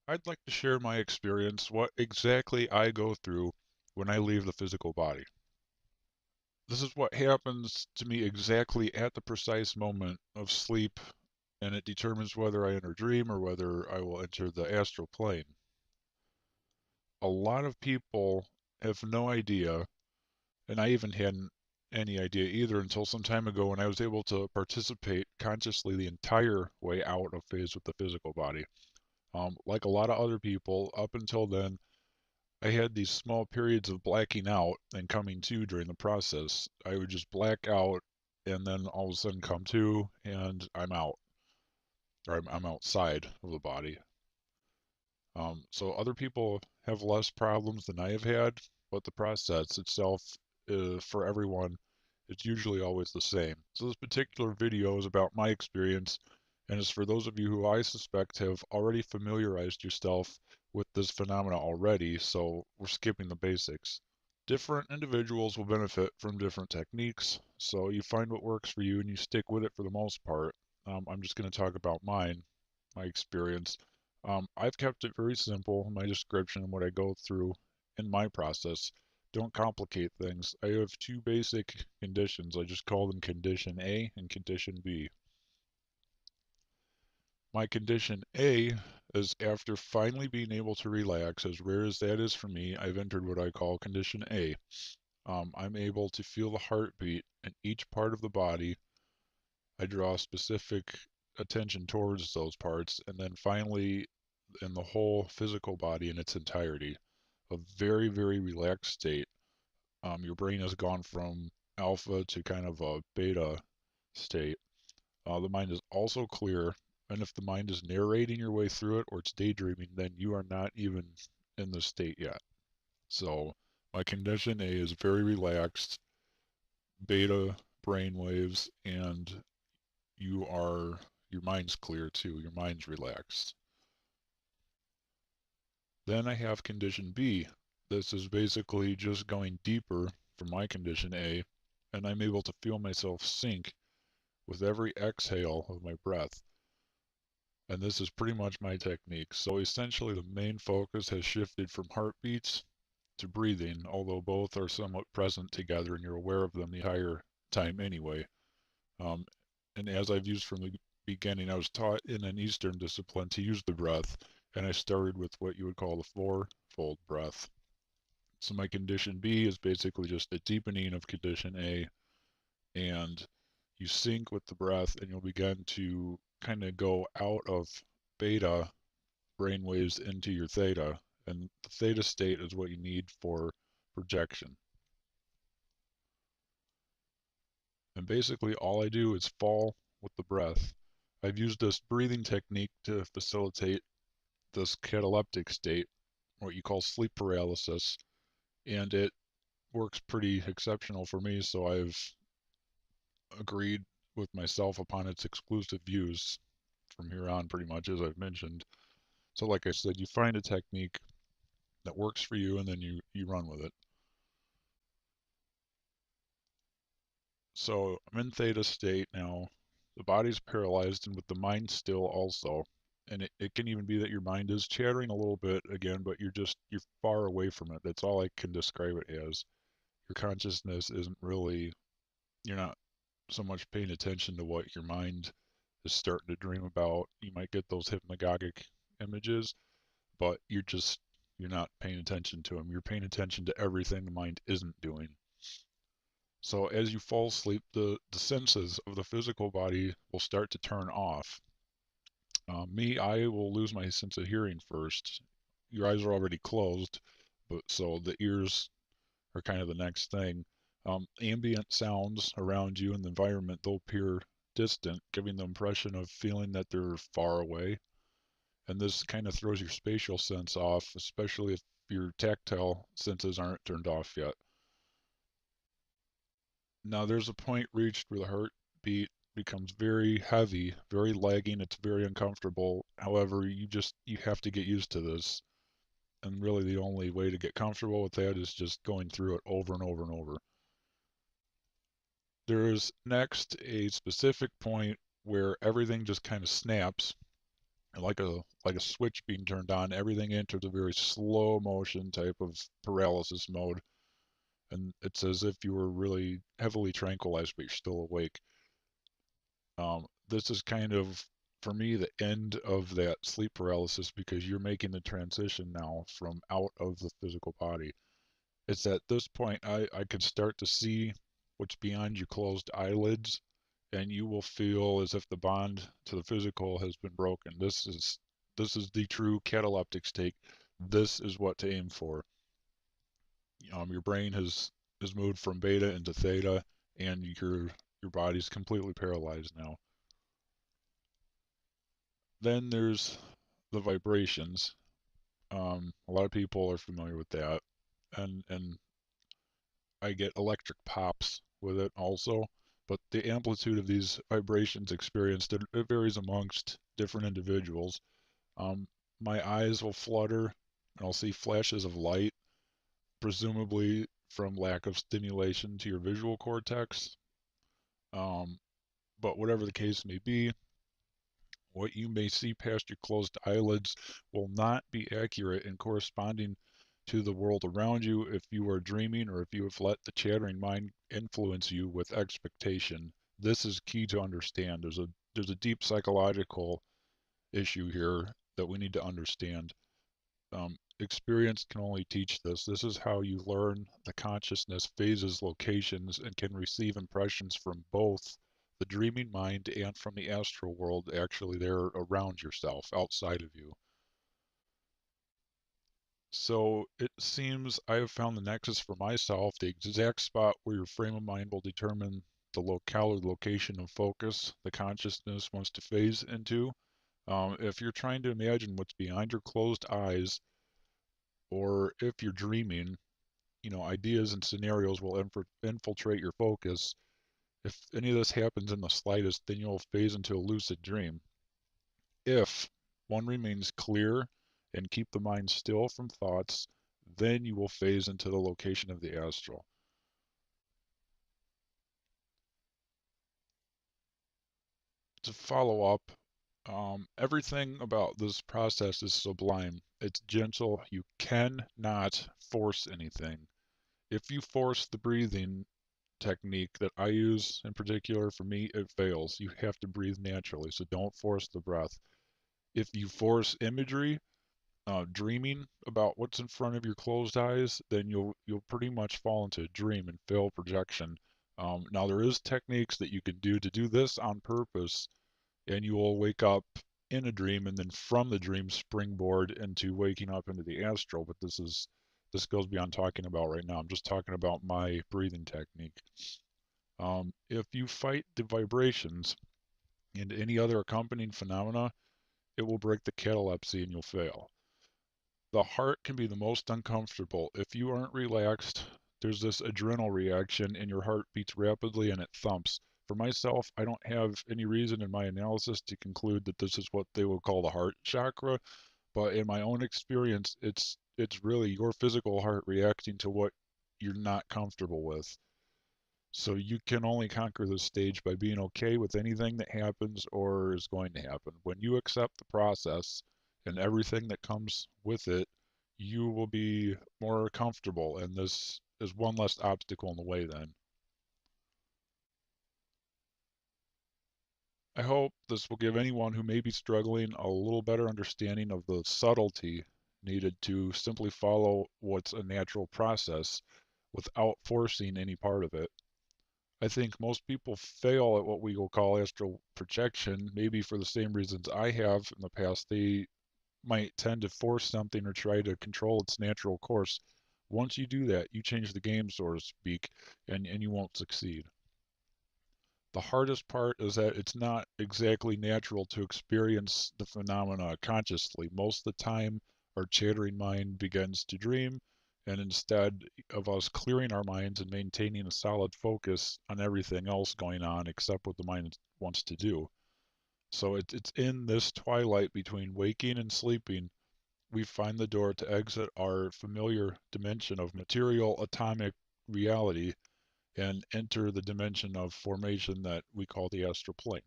I'd like to share my experience, what exactly I go through when I leave the physical body. This is what happens to me exactly at the precise moment of sleep, and it determines whether I enter dream or whether I will enter the astral plane. A lot of people have no idea, and I even hadn't any idea either until some time ago when I was able to participate consciously the entire way out of phase with the physical body. Like a lot of other people, up until then, I had these small periods of blacking out and coming to during the process. I would just black out and then all of a sudden come to and I'm out, or I'm outside of the body. So other people have less problems than I have had, but the process itself, for everyone, it's usually always the same. So this particular video is about my experience, and it's for those of you who I suspect have already familiarized yourself with this phenomena already, so we're skipping the basics. Different individuals will benefit from different techniques, so you find what works for you and you stick with it for the most part. I'm just going to talk about my experience. I've kept it very simple, my description and what I go through in my process. Don't complicate things. I have two basic conditions. I just call them condition A and condition B. My condition A is after finally being able to relax, as rare as that is for me, I've entered what I call condition A. I'm able to feel the heartbeat in each part of the body. I draw specific attention towards those parts, and then finally in the whole physical body in its entirety. A very, very relaxed state. Your brain has gone from alpha to kind of a beta state. The mind is also clear, and if the mind is narrating your way through it or it's daydreaming, then you are not even in the state yet. So my condition A is very relaxed, beta brain waves, and your mind's clear too. Your mind's relaxed. Then I have condition B. This is basically just going deeper from my condition A, and I'm able to feel myself sink with every exhale of my breath. And this is pretty much my technique. So essentially, the main focus has shifted from heartbeats to breathing, although both are somewhat present together and you're aware of them the entire time anyway. Um, and as I've used from the beginning, I was taught in an Eastern discipline to use the breath, and I started with what you would call the fourfold breath. So my condition B is basically just a deepening of condition A, and you sync with the breath, and you'll begin to kind of go out of beta brainwaves into your theta, and the theta state is what you need for projection. And basically, all I do is fall with the breath. I've used this breathing technique to facilitate this cataleptic state, what you call sleep paralysis, and it works pretty exceptional for me, so I've agreed with myself upon its exclusive use from here on, pretty much, as I've mentioned. So, like I said, you find a technique that works for you and then you run with it. So, I'm in theta state now. The body's paralyzed and with the mind still also. And it can even be that your mind is chattering a little bit again, but you're far away from it. That's all I can describe it as. Your consciousness isn't really, you're not so much paying attention to what your mind is starting to dream about. You might get those hypnagogic images, but you're not paying attention to them. You're paying attention to everything the mind isn't doing. So as you fall asleep, the senses of the physical body will start to turn off. I will lose my sense of hearing first. Your eyes are already closed, but so the ears are kind of the next thing. Ambient sounds around you in the environment, they'll appear distant, giving the impression of feeling that they're far away. And this kind of throws your spatial sense off, especially if your tactile senses aren't turned off yet. Now, there's a point reached where the heartbeat becomes very heavy, very lagging. It's very uncomfortable. However, you have to get used to this. And really, the only way to get comfortable with that is just going through it over and over and over. There is next a specific point where everything just kind of snaps And like a switch being turned on, everything enters a very slow motion type of paralysis mode, and it's as if you were really heavily tranquilized, but you're still awake. This is kind of, for me, the end of that sleep paralysis because you're making the transition now from out of the physical body. It's at this point I could start to see what's beyond your closed eyelids, and you will feel as if the bond to the physical has been broken. This is the true cataleptic state. This is what to aim for. Your brain has moved from beta into theta, and your body's completely paralyzed now. Then there's the vibrations. A lot of people are familiar with that, and I get electric pops with it also. But the amplitude of these vibrations experienced, it varies amongst different individuals. Um, my eyes will flutter, and I'll see flashes of light, presumably from lack of stimulation to your visual cortex. Um, but whatever the case may be, what you may see past your closed eyelids will not be accurate in corresponding to the world around you if you are dreaming or if you have let the chattering mind influence you with expectation. This is key to understand. There's a deep psychological issue here that we need to understand. Experience can only teach this. This is how you learn the consciousness phases, locations, and can receive impressions from both the dreaming mind and from the astral world, actually there around yourself, outside of you. So it seems I have found the nexus for myself, the exact spot where your frame of mind will determine the locale or location of focus the consciousness wants to phase into. If you're trying to imagine what's behind your closed eyes, or if you're dreaming, ideas and scenarios will infiltrate your focus. If any of this happens in the slightest, then you'll phase into a lucid dream. If one remains clear and keep the mind still from thoughts, then you will phase into the location of the astral. To follow up, everything about this process is sublime. It's gentle. You cannot force anything. If you force the breathing technique that I use in particular, for me, it fails. You have to breathe naturally, so don't force the breath. If you force imagery, dreaming about what's in front of your closed eyes, then you'll pretty much fall into a dream and fail projection. Now there is techniques that you can do to do this on purpose, and you will wake up in a dream, and then from the dream springboard into waking up into the astral. But this goes beyond talking about right now. I'm just talking about my breathing technique. If you fight the vibrations and any other accompanying phenomena, it will break the catalepsy and you'll fail. The heart can be the most uncomfortable. If you aren't relaxed, there's this adrenal reaction and your heart beats rapidly and it thumps. For myself, I don't have any reason in my analysis to conclude that this is what they would call the heart chakra, but in my own experience, it's really your physical heart reacting to what you're not comfortable with. So you can only conquer this stage by being okay with anything that happens or is going to happen. When you accept the process and everything that comes with it, you will be more comfortable, and this is one less obstacle in the way then. I hope this will give anyone who may be struggling a little better understanding of the subtlety needed to simply follow what's a natural process without forcing any part of it. I think most people fail at what we will call astral projection, maybe for the same reasons I have in the past. They might tend to force something or try to control its natural course. Once you do that, you change the game, so to speak, and you won't succeed. The hardest part is that it's not exactly natural to experience the phenomena consciously. Most of the time, our chattering mind begins to dream, and instead of us clearing our minds and maintaining a solid focus on everything else going on except what the mind wants to do. So it's in this twilight between waking and sleeping we find the door to exit our familiar dimension of material atomic reality and enter the dimension of formation that we call the astral plane.